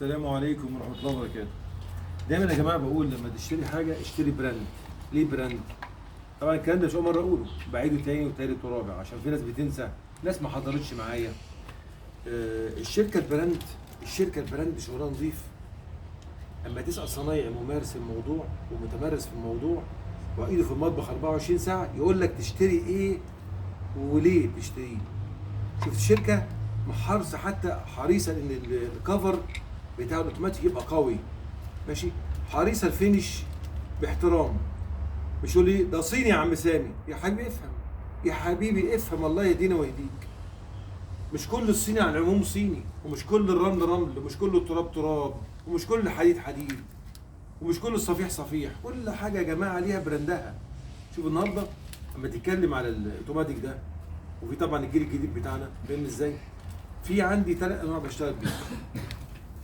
السلام عليكم ورحمة الله وبركاته. دايما يا جماعة بقول لما تشتري حاجة اشتري براند. ليه براند؟ طبعا الكلام ده مش أول مرة أقوله، بعيده تاني وتالت ورابع عشان في ناس بتنسى، ناس ما حضرتش معايا. الشركة البراند شغلها نظيف. أما تسأل صنايعي ممارس الموضوع ومتمرس في الموضوع وإيده في المطبخ 24 ساعة يقول لك تشتري إيه وليه تشتريه. شفت الشركة محرصة، حتى حريصة إن الكفر بتاع الأوتوماتيك يبقى قوي، ماشي، حريصة الفينش باحترام. مش يقول لي ده صيني يا عم سامي، يا حبيبي افهم، يا حبيبي افهم، الله يهدينا ويهديك. مش كل الصيني على العموم صيني، ومش كل الرمل رمل، ومش كل التراب تراب، ومش كل الحديد حديد، ومش كل الصفيح صفيح. كل حاجة يا جماعة ليها براندها. شوف النهارده اما تتكلم على الاوتوماتيك ده، وفي طبعا الجيل الجديد بتاعنا فاهم ازاي؟ في عندي 3 انواع بشتغل بيهم.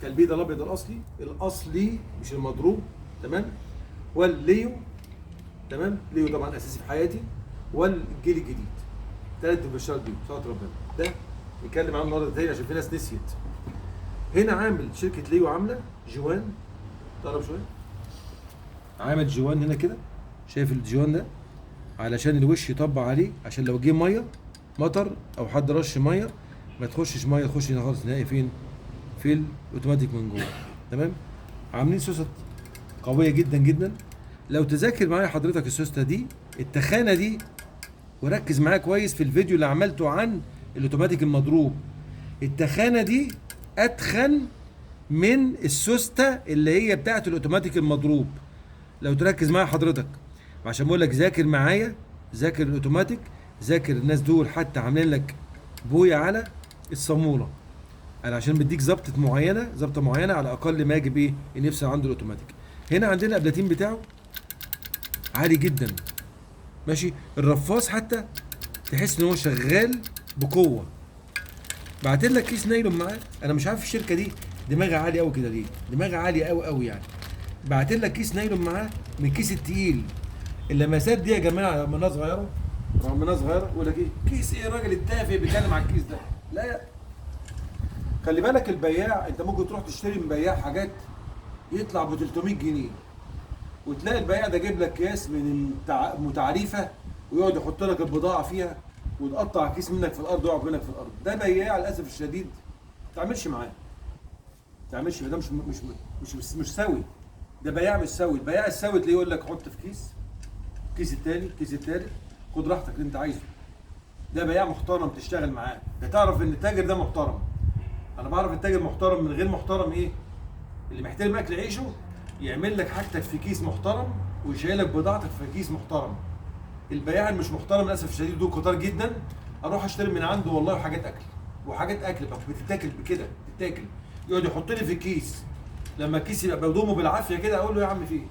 كالبيض الابيض الاصلي مش المضروب، تمام، والليو، تمام، ليو طبعا اساسي في حياتي، والجيل الجديد. 3 بشتغل بيهم صلاه ربنا. ده نتكلم عنه النهارده تاني عشان في ناس نسيت. هنا عامل شركه ليو عامله جوان، تقرب شويه، عامل جوان هنا كده، شايف الجوان ده؟ علشان الوش يطبق عليه، عشان لو جه ميه مطر او حد رش ميه ما تخشش ميه، تخش هنا خالص نهائي. فين؟ في الاوتوماتيك من جوه، تمام. عاملين سوست قويه جدا جدا. لو تذاكر معايا حضرتك السوسته دي، التخانه دي، وركز معايا كويس في الفيديو اللي عملته عن الاوتوماتيك المضروب، التخانه دي اتخن من السوسته اللي هي بتاعت الاوتوماتيك المضروب. لو تركز معايا حضرتك، عشان بقول لك ذاكر معايا، ذاكر الاوتوماتيك، ذاكر الناس دول حتى عاملين لك بويه على الصاموله، انا عشان بديك ظبطه معينه على اقل ما يجب ايه ان يفصل عنده الاوتوماتيك. هنا عندنا الابلاتين بتاعه عالي جدا، ماشي، الرفاص حتى تحس ان هو شغال بقوه. بعتين لك كيس نايلون معاه، انا مش عارف الشركه دي دماغها عالي قوي كده ليه، دماغها عاليه قوي قوي يعني. بعتين لك كيس نايلون معاه من الكيس التقيل. اللمسات دي يا جماعه رغم انها صغيره يقول لك ايه كيس، ايه الراجل التافه بيتكلم عن الكيس ده؟ لا، خلي بالك البياع، انت ممكن تروح تشتري من بياع حاجات يطلع ب 300 جنيه، وتلاقي البياع ده جايب لك اكياس من متعريفه، ويقعد يحط لك البضاعه فيها، وتقطع الكيس منك في الارض ويقع منك في الارض. ده بياع للاسف الشديد ما تعملش معاه، ما تعملش، ده مش سوي. ده بياع مش سوي. البياع السوي تلاقيه يقول لك حط في كيس التاني، الكيس التالت، خد راحتك اللي انت عايزه. ده بياع محترم تشتغل معاه، ده تعرف ان التاجر ده محترم. انا بعرف التاجر محترم من غير محترم ايه؟ اللي محترم اكل عيشه يعمل لك حاجتك في كيس محترم ويشيلك بضاعتك في كيس محترم. البياع المش محترم للاسف الشديد دول كتار جدا، اروح اشتري من عنده والله وحاجات اكل بتتاكل بكده، بتتاكل، يقعد يحط لي في الكيس. لما الكيس يبقى بضمه بالعافيه كده اقول له يا عم في ايه؟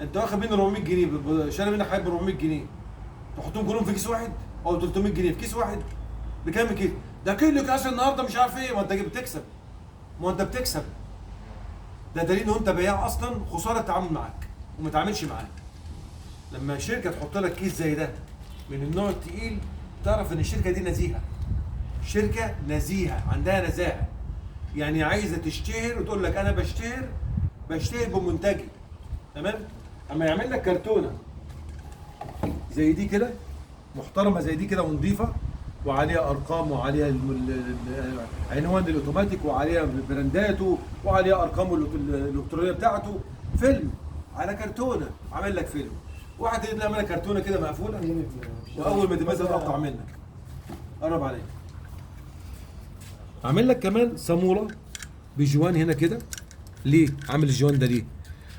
انت واخد مني 400 جنيه، شاري منك حاجه ب 400 جنيه، تحطهم كلهم في كيس واحد او 300 جنيه في كيس واحد، بكام الكيس؟ ده كيلو كاس النهارده مش عارف ايه. ما انت بتكسب، ده دليل ان انت بياع اصلا، خساره التعامل معاك وما تعاملش معاه. لما شركه تحط لك كيس زي ده من النوع التقيل، تعرف ان الشركه دي نزيهه، شركه نزيهه عندها نزاهه، يعني عايزه تشتهر وتقول لك انا بشتهر بمنتجي، تمام. اما يعمل لك كرتونه زي دي كده محترمه، زي دي كده ونظيفه، وعليها ارقام، وعليها عنوان الاوتوماتيك، وعليها برانداته، وعليها ارقامه الالكترونيه بتاعته، فيلم على كرتونه، عامل لك فيلم. واحد يلاقي عامل لك كرتونه كده مقفوله، واول ما تمسك تقطع منك. قرب عليك. عامل لك كمان صاموله بجوان هنا كده. ليه عامل الجوان ده؟ ليه؟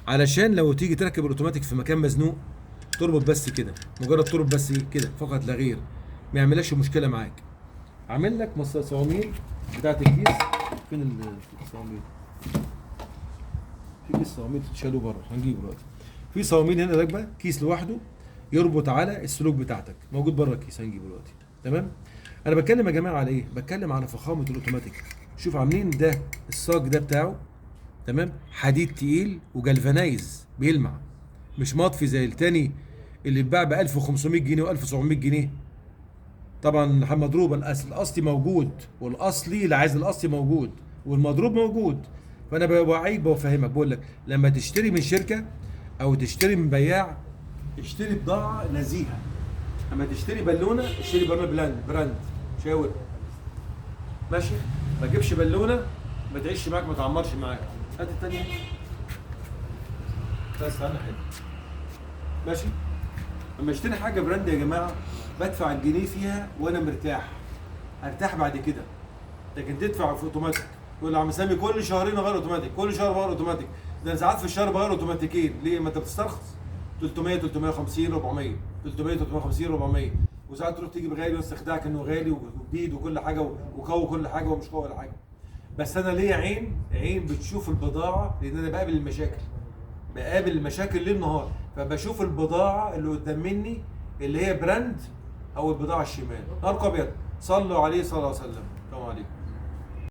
علشان لو تيجي تركب الاوتوماتيك في مكان مزنوق، تربط بس كده، مجرد تربط بس كده فقط لا غير، ما يعملش مشكله معاك. عامل لك صواميل بتاعت الكيس. فين الصواميل؟ في كيس صواميل تشالوا بره، هنجيبه دلوقتي. في صواميل هنا راكبه كيس لوحده يربط على السلوك بتاعتك، موجود بره الكيس، هنجيبه دلوقتي، تمام. انا بتكلم يا جماعه على ايه؟ بتكلم على فخامه الاوتوماتيك. شوف عاملين ده الصاج ده بتاعه، تمام، حديد تقيل وجلفنايز بيلمع، مش مطفي زي التاني اللي اتباع ب 1500 جنيه و1700 جنيه. طبعا مضروب، الاصلي موجود، والاصلي اللي عايز الاصلي موجود، والمضروب موجود. فانا بوعيك بفهمك، بقول لك لما تشتري من شركه او تشتري من بياع، اشتري بضاعه نزيهه. اما تشتري بالونه، اشتري بالونه براند شاور، ماشي؟ ما تجيبش بالونه ما تعيش معاك، ما تعمرش معاك. هات الثانيه بس انا حلو، ماشي؟ لما اشتري حاجه براند يا جماعه بدفع الجنيه فيها وانا مرتاح، هرتاح بعد كده. لكن تدفع في اوتوماتيك، تقول عم سامي كل شهرين اغير اوتوماتيك، كل شهر بغير اوتوماتيك، ده انا ساعات في الشهر بغير اوتوماتيكين. ليه؟ ما انت بتسترخص 300 350 400 300 350 400، وساعات تروح تيجي بغالي بس يخدعك انه غالي وجديد وكل حاجه وقوي كل حاجه ومش قوي ولا حاجه. بس انا ليا عين بتشوف البضاعه، لان انا بقابل المشاكل ليل نهار، فبشوف البضاعه اللي قدام مني اللي هي براند او البضاعه الشمال. نهار ابيض، صلوا عليه صلى الله عليه وسلم. السلام عليكم.